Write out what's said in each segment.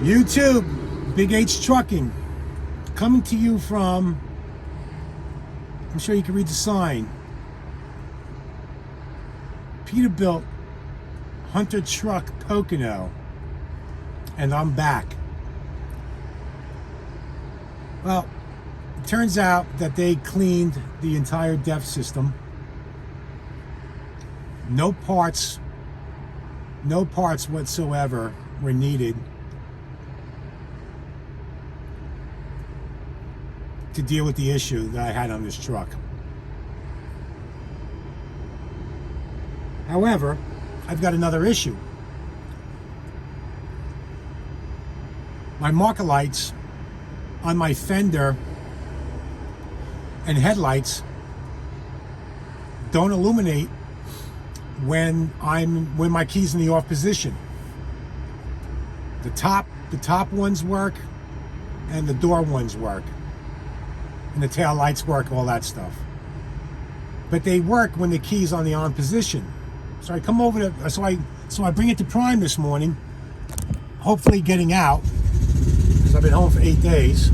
YouTube, Big H Trucking, coming to you from, I'm sure you can read the sign, Peterbilt Hunter Truck Pocono, and I'm back. Well, it turns out that they cleaned the entire DEF system. No parts whatsoever were needed to deal with the issue that I had on this truck. However, I've got another issue. My marker lights on my fender and headlights don't illuminate when my key's in the off position. The top ones work and the door ones work. And the tail lights work, all that stuff. But they work when the key's on the on position. So I come over to, so I bring it to Prime this morning, hopefully getting out, because I've been home for 8 days.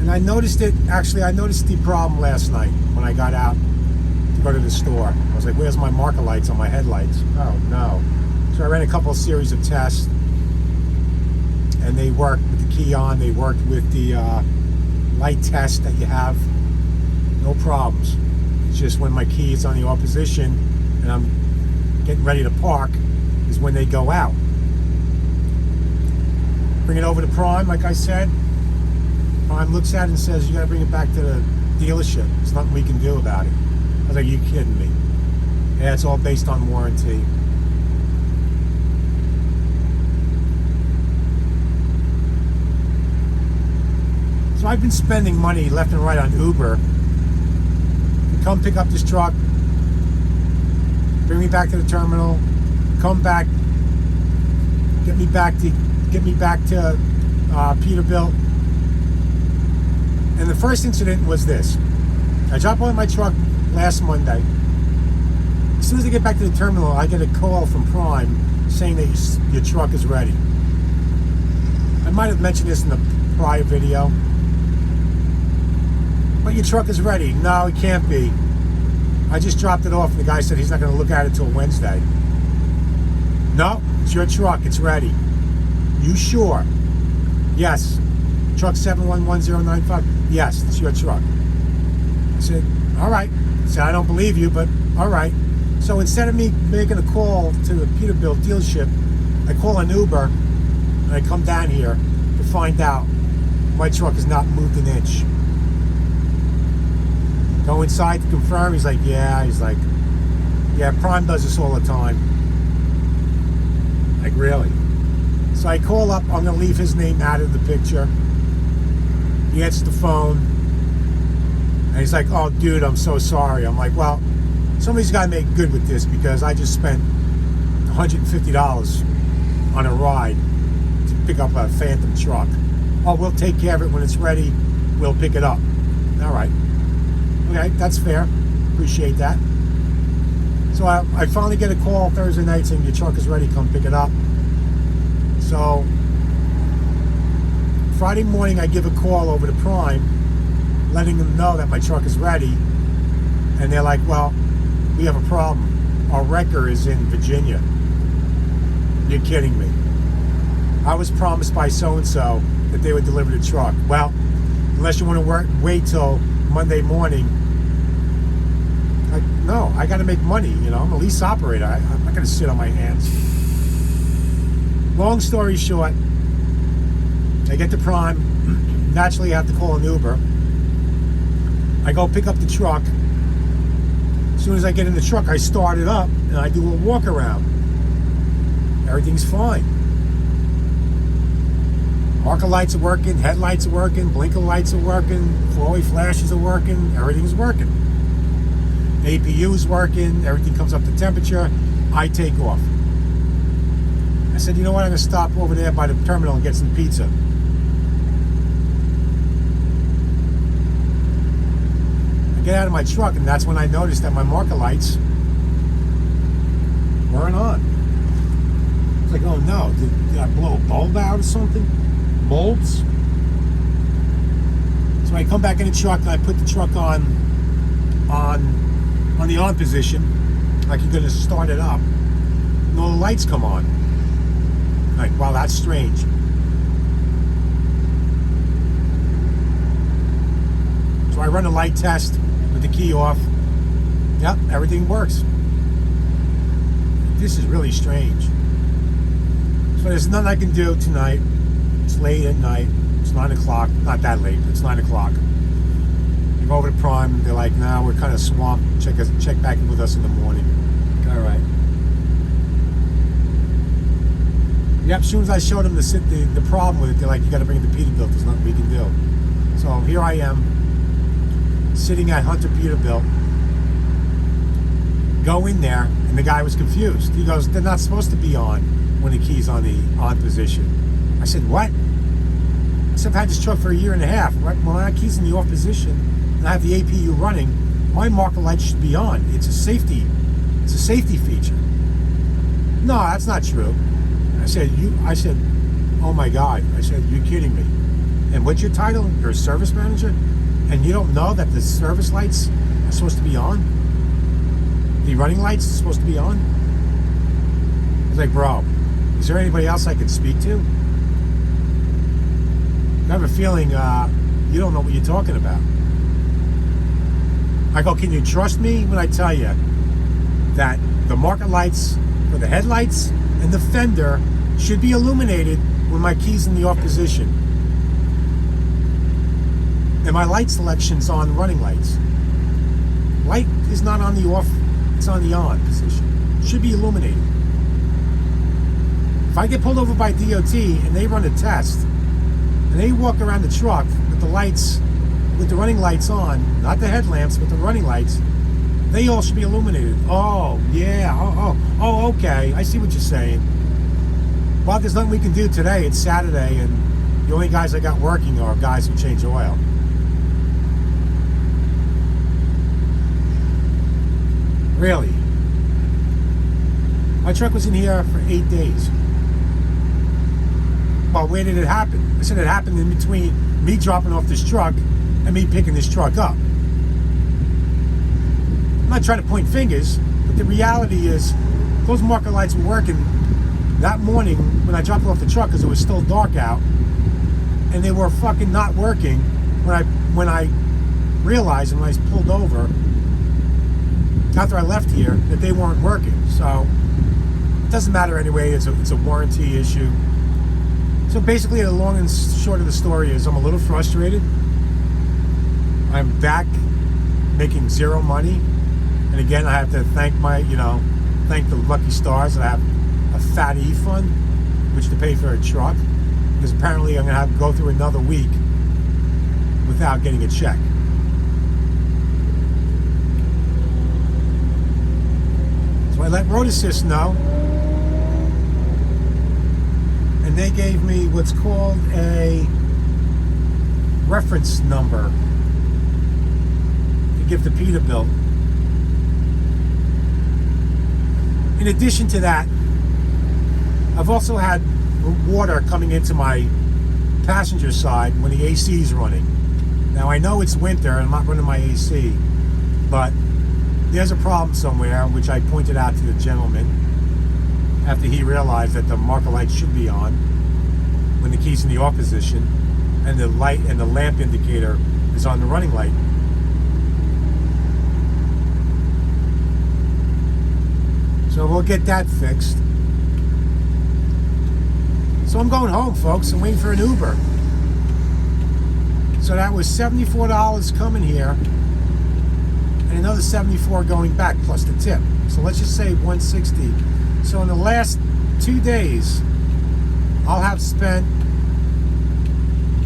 And I noticed the problem last night when I got out to go to the store. I was like, where's my marker lights on my headlights? Oh no. So I ran a couple of series of tests, and they worked with the key on, they worked with the light test that you have, no problems. It's just when my key is on the off position and I'm getting ready to park is when they go out. Bring it over to Prime, like I said. Prime looks at it and says, you gotta bring it back to the dealership. There's nothing we can do about it. I was like, you kidding me? Yeah, it's all based on warranty. So I've been spending money left and right on Uber to come pick up this truck, bring me back to the terminal, come back, get me back to Peterbilt. And the first incident was this. I dropped off my truck last Monday. As soon as I get back to the terminal, I get a call from Prime saying that your truck is ready. I might have mentioned this in the prior video. But your truck is ready. No, it can't be. I just dropped it off and the guy said he's not going to look at it till Wednesday. No, it's your truck. It's ready. You sure? Yes. Truck 711095. Yes, it's your truck. I said, all right. I said, I don't believe you, but all right. So instead of me making a call to the Peterbilt dealership, I call an Uber and I come down here to find out my truck has not moved an inch. Go inside to confirm. He's like, yeah. He's like, yeah, Prime does this all the time. Like, really? So I call up. I'm going to leave his name out of the picture. He answers the phone. And he's like, oh, dude, I'm so sorry. I'm like, well, somebody's got to make good with this because I just spent $150 on a ride to pick up a Phantom truck. Oh, we'll take care of it when it's ready. We'll pick it up. All right. Okay, that's fair. Appreciate that. So I finally get a call Thursday night saying your truck is ready, come pick it up. So Friday morning I give a call over to Prime, letting them know that my truck is ready. And they're like, well, we have a problem. Our wrecker is in Virginia. You're kidding me. I was promised by so-and-so that they would deliver the truck. Well, unless you want to wait till Monday morning. No, I got to make money. You know, I'm a lease operator. I'm not going to sit on my hands. Long story short, I get to Prime. Naturally, I have to call an Uber. I go pick up the truck. As soon as I get in the truck, I start it up and I do a walk around. Everything's fine. Marker lights are working, headlights are working, blinker lights are working, four-way flashes are working, everything's working. APU is working, everything comes up to temperature, I take off. I said, you know what, I'm going to stop over there by the terminal and get some pizza. I get out of my truck and that's when I noticed that my marker lights weren't on. It's like, oh no, did I blow a bulb out or something? Bulbs? So I come back in the truck and I put the truck on the on position, like you're gonna start it up. And all the lights come on. Like, wow, that's strange. So I run a light test with the key off. Yep, everything works. This is really strange. So there's nothing I can do tonight. It's late at night. It's 9 o'clock. Not that late, but it's 9 o'clock. You go over to Prime. They're like, nah, we're kind of swamped. Check back in with us in the morning. All right. Yep, as soon as I showed them the problem with it, they're like, you got to bring it to Peterbilt. There's nothing we can do. So here I am, sitting at Hunter Peterbilt. Go in there, and the guy was confused. He goes, they're not supposed to be on when the key's on the on position. I said, what? I said, I've had this truck for a year and a half. When my key's in the off position and I have the APU running, my marker light should be on. It's a safety feature. No, that's not true. I said, oh my God. I said, you're kidding me. And what's your title? You're a service manager? And you don't know that the service lights are supposed to be on? The running lights are supposed to be on? I was like, bro, is there anybody else I can speak to? I have a feeling you don't know what you're talking about. I go, can you trust me when I tell you that the marker lights for the headlights and the fender should be illuminated when my key's in the off position? And my light selection's on running lights. Light is not on the off, it's on the on position. It should be illuminated. If I get pulled over by DOT and they run a test and they walk around the truck with the lights, with the running lights on, not the headlamps, but the running lights, they all should be illuminated. Oh, yeah, oh, okay, I see what you're saying. Well, there's nothing we can do today. It's Saturday, and the only guys I got working are guys who change oil. Really? My truck was in here for 8 days. Well, where did it happen? I said it happened in between me dropping off this truck and me picking this truck up. I'm not trying to point fingers, but the reality is those marker lights were working that morning when I dropped off the truck because it was still dark out, and they were fucking not working when I realized when I pulled over after I left here that they weren't working. So it doesn't matter anyway. It's a warranty issue. So basically, the long and short of the story is I'm a little frustrated. I'm back making zero money, and again, I have to thank thank the lucky stars that I have a fat E fund, which to pay for a truck, because apparently I'm gonna have to go through another week without getting a check. So I let Road Assist know, and they gave me what's called a reference number to give to Peterbilt. In addition to that, I've also had water coming into my passenger side when the AC is running. Now I know it's winter and I'm not running my AC, but there's a problem somewhere, which I pointed out to the gentleman after he realized that the marker light should be on when the key's in the off position, and the light and the lamp indicator is on the running light. So we'll get that fixed. So I'm going home, folks. I'm waiting for an Uber. So that was $74 coming here and another $74 going back plus the tip. So let's just say $160. So in the last 2 days, I'll have spent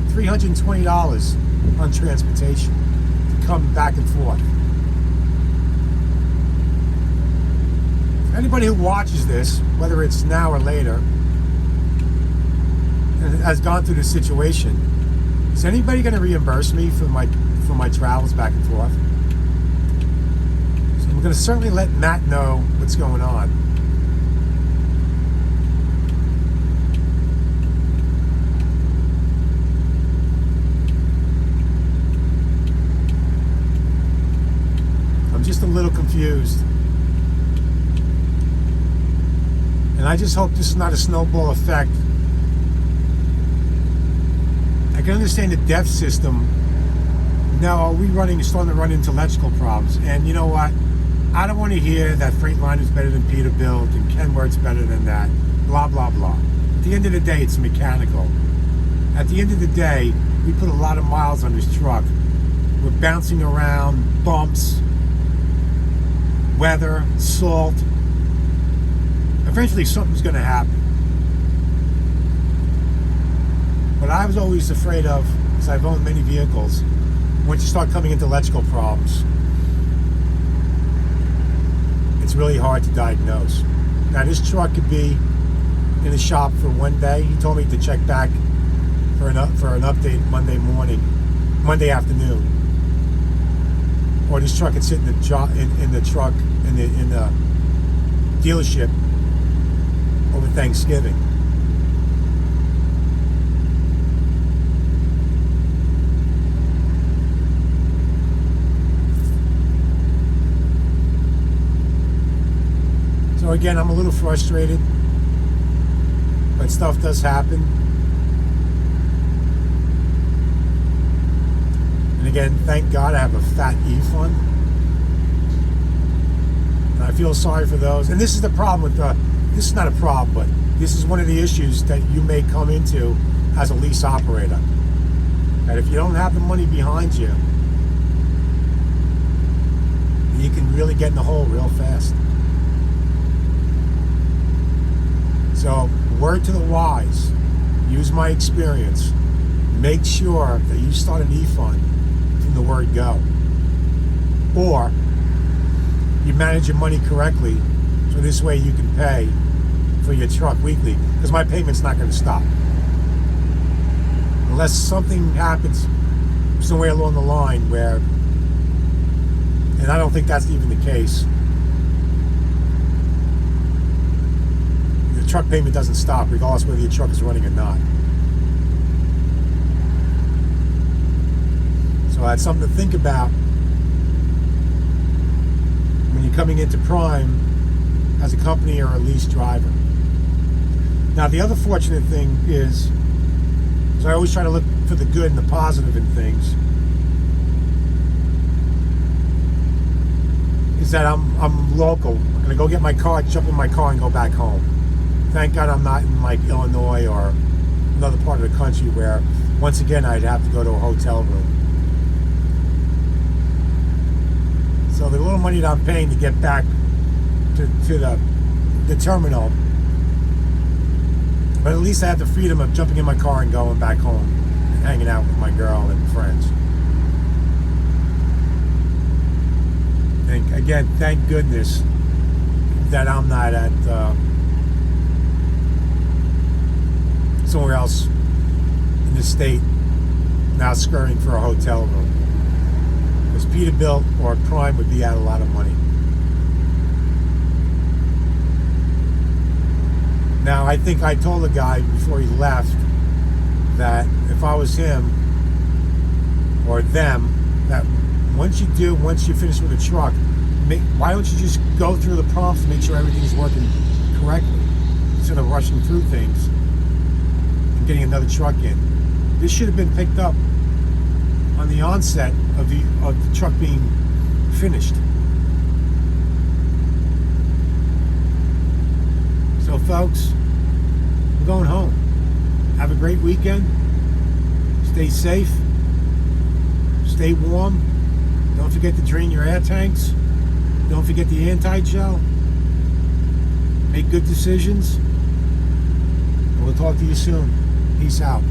$320 on transportation to come back and forth. Anybody who watches this, whether it's now or later, and has gone through this situation, is anybody going to reimburse me for my travels back and forth? So we're going to certainly let Matt know what's going on. And I just hope this is not a snowball effect. I can understand the DEF system. Now, starting to run into electrical problems? And you know what? I don't want to hear that Freightliner is better than Peterbilt and Kenworth's better than that. Blah, blah, blah. At the end of the day, it's mechanical. At the end of the day, we put a lot of miles on this truck. We're bouncing around, bumps, weather, salt. Eventually something's going to happen. What I was always afraid of, because I've owned many vehicles, once you start coming into electrical problems, it's really hard to diagnose. Now, this truck could be in the shop for one day. He told me to check back for an update Monday afternoon. Or this truck could sit in the dealership over Thanksgiving. So again, I'm a little frustrated, but stuff does happen. And again, thank God I have a fat E-fund. And I feel sorry for those. And this is the problem with this is not a problem, but this is one of the issues that you may come into as a lease operator. That if you don't have the money behind you, you can really get in the hole real fast. So, word to the wise, use my experience. Make sure that you start an E-fund from the word go. Or, you manage your money correctly, so this way you can pay for your truck weekly, because my payment's not going to stop. Unless something happens somewhere along the line where, and I don't think that's even the case, truck payment doesn't stop regardless whether your truck is running or not. So that's something to think about when you're coming into Prime as a company or a lease driver. Now, the other fortunate thing is I always try to look for the good and the positive in things, is that I'm local. I'm going to go get my car, jump in my car, and go back home. Thank God I'm not in like Illinois or another part of the country where, once again, I'd have to go to a hotel room. So the little money that I'm paying to get back to the terminal, but at least I have the freedom of jumping in my car and going back home and hanging out with my girl and friends. And again, thank goodness that I'm not at somewhere else in the state now scurrying for a hotel room, because Peterbilt or Prime would be out a lot of money. Now, I think I told the guy before he left that if I was him or them, that once you finish with a truck, why don't you just go through the prompts to make sure everything's working correctly instead of rushing through things and getting another truck in. This should have been picked up on the onset of the truck being finished. So folks, we're going home. Have a great weekend. Stay safe. Stay warm. Don't forget to drain your air tanks. Don't forget the anti-gel. Make good decisions. And we'll talk to you soon. Peace out.